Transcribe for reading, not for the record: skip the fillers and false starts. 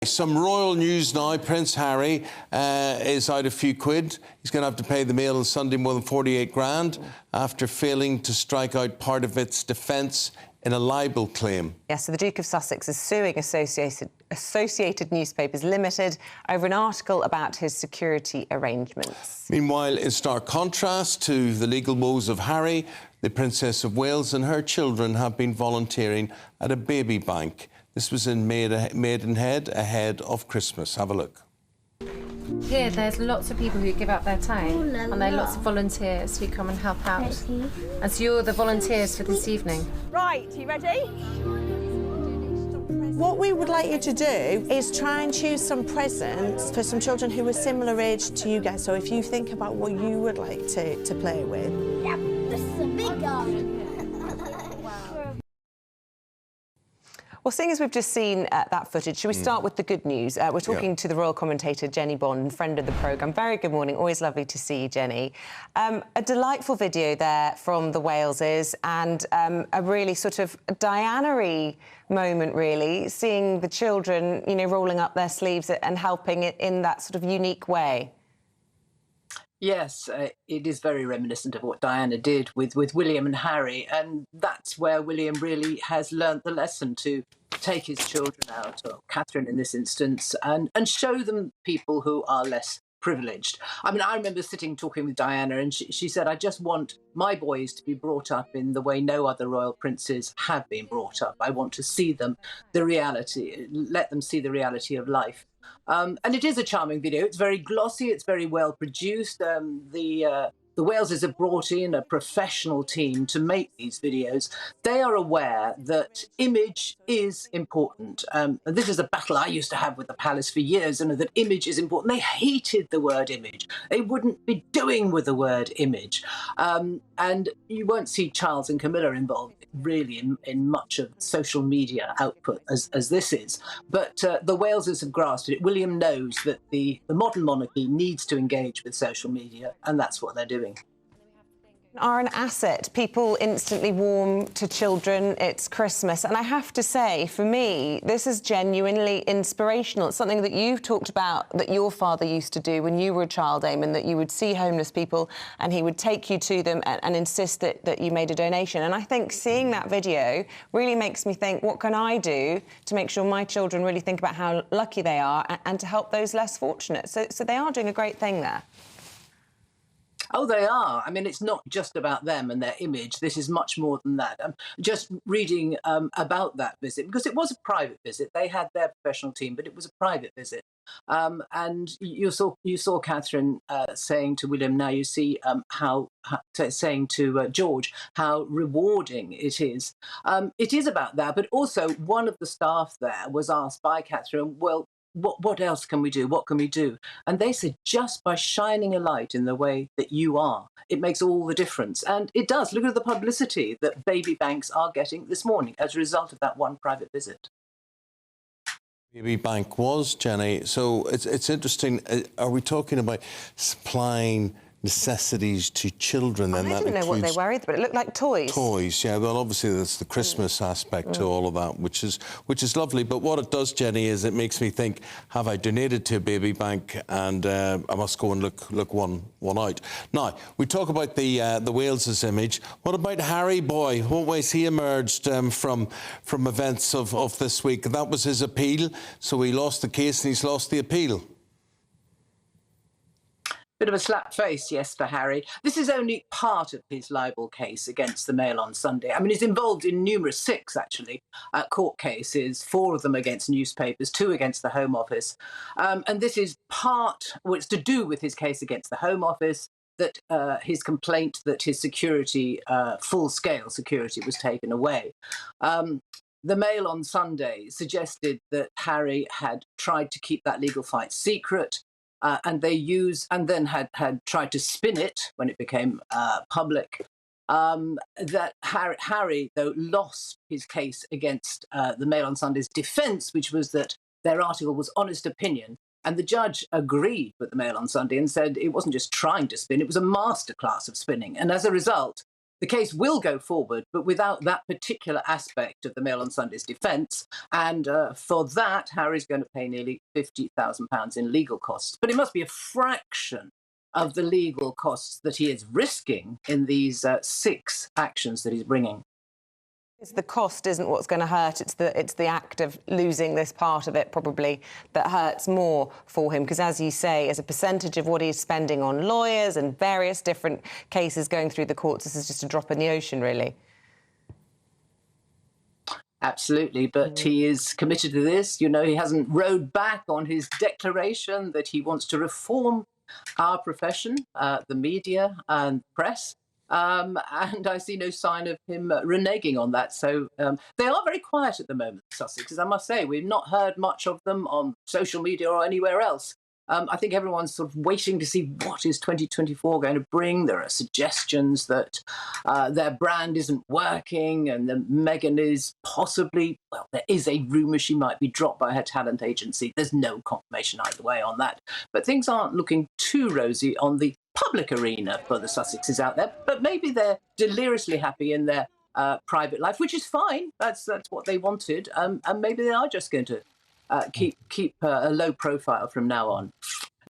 some royal news now. Prince Harry is out a few quid. He's going to have to pay the Mail on Sunday more than 48 grand after failing to strike out part of its defence in a libel claim. Yes, so the Duke of Sussex is suing Associated Newspapers Limited over an article about his security arrangements. Meanwhile, in stark contrast to the legal woes of Harry, the Princess of Wales and her children have been volunteering at a baby bank. This was in Maidenhead ahead of Christmas. Have a look. Here, there's lots of people who give up their time, and there are lots of volunteers who come and help out. And so you're the volunteers for this evening. Right, you ready? What we would like you to do is try and choose some presents for some children who are similar age to you guys. So if you think about what you would like to play with. Yep, this is a big gun. Well, seeing as we've just seen that footage, should we start with the good news? We're talking to the royal commentator, Jennie Bond, friend of the programme. Very good morning. Always lovely to see you, Jenny. A delightful video there from the Waleses and a really sort of Diana-y moment, really, seeing the children, you know, rolling up their sleeves and helping it in that sort of unique way. Yes, it is very reminiscent of what Diana did with William and Harry, and that's where William really has learnt the lesson to take his children out, or Catherine in this instance, and show them people who are less privileged. I mean, I remember sitting talking with Diana, and she said, I just want my boys to be brought up in the way no other royal princes have been brought up. I want to see them the reality, let them see the reality of life. And it is a charming video. It's very glossy. It's very well produced. The Waleses have brought in a professional team to make these videos. They are aware that image is important. And this is a battle I used to have with the palace for years, and that image is important. They hated the word image. They wouldn't be doing with the word image. And you won't see Charles and Camilla involved really in much of social media output as this is. But the Waleses have grasped it. William knows that the modern monarchy needs to engage with social media, and that's what they're doing. Are an asset. People instantly warm to children. It's Christmas. And I have to say, for me, this is genuinely inspirational. It's something that you've talked about that your father used to do when you were a child, Eamon, that you would see homeless people and he would take you to them and insist that you made a donation. And I think seeing that video really makes me think, what can I do to make sure my children really think about how lucky they are and to help those less fortunate? So they are doing a great thing there. Oh, they are. I mean, it's not just about them and their image. This is much more than that. Just reading about that visit, because it was a private visit. They had their professional team, but it was a private visit. And you saw Catherine saying to William, now you see saying to George how rewarding it is. It is about that, but also one of the staff there was asked by Catherine, well, what else can we do? What can we do? And they said, just by shining a light in the way that you are, it makes all the difference. And it does. Look at the publicity that baby banks are getting this morning as a result of that one private visit. Baby bank was, Jenny. So it's interesting. Are we talking about supplying necessities to children? I didn't know what they were either, but it looked like toys. Toys, yeah. Well, obviously that's the Christmas aspect to all of that, which is lovely. But what it does, Jenny, is it makes me think: have I donated to a baby bank? And I must go and look one out. Now we talk about the Waleses image. What about Harry boy? What ways he emerged from events of this week? That was his appeal. So he lost the case and he's lost the appeal. Bit of a slap face, yes, for Harry. This is only part of his libel case against the Mail on Sunday. I mean, he's involved in numerous, 6 actually, court cases, 4 of them against newspapers, 2 against the Home Office. And this is it's to do with his case against the Home Office, that his complaint that his security, full-scale security, was taken away. The Mail on Sunday suggested that Harry had tried to keep that legal fight secret, and then had tried to spin it when it became public. That Harry, though, lost his case against the Mail on Sunday's defence, which was that their article was honest opinion. And the judge agreed with the Mail on Sunday and said it wasn't just trying to spin, it was a masterclass of spinning. And as a result, the case will go forward, but without that particular aspect of the Mail on Sunday's defence. And for that, Harry's going to pay nearly £50,000 in legal costs. But it must be a fraction of the legal costs that he is risking in these 6 actions that he's bringing. The cost isn't what's going to hurt. It's the act of losing this part of it probably that hurts more for him. Because as you say, as a percentage of what he's spending on lawyers and various different cases going through the courts, this is just a drop in the ocean, really. Absolutely, but he is committed to this. You know, he hasn't rowed back on his declaration that he wants to reform our profession, the media and press. And I see no sign of him reneging on that. So they are very quiet at the moment, Sussex, as I must say. We've not heard much of them on social media or anywhere else. I think everyone's sort of waiting to see what is 2024 going to bring. There are suggestions that their brand isn't working and that Meghan is possibly, well, there is a rumour she might be dropped by her talent agency. There's no confirmation either way on that. But things aren't looking too rosy on the public arena for the Sussexes out there. But maybe they're deliriously happy in their private life, which is fine. That's what they wanted. And maybe they are just going to keep a low profile from now on.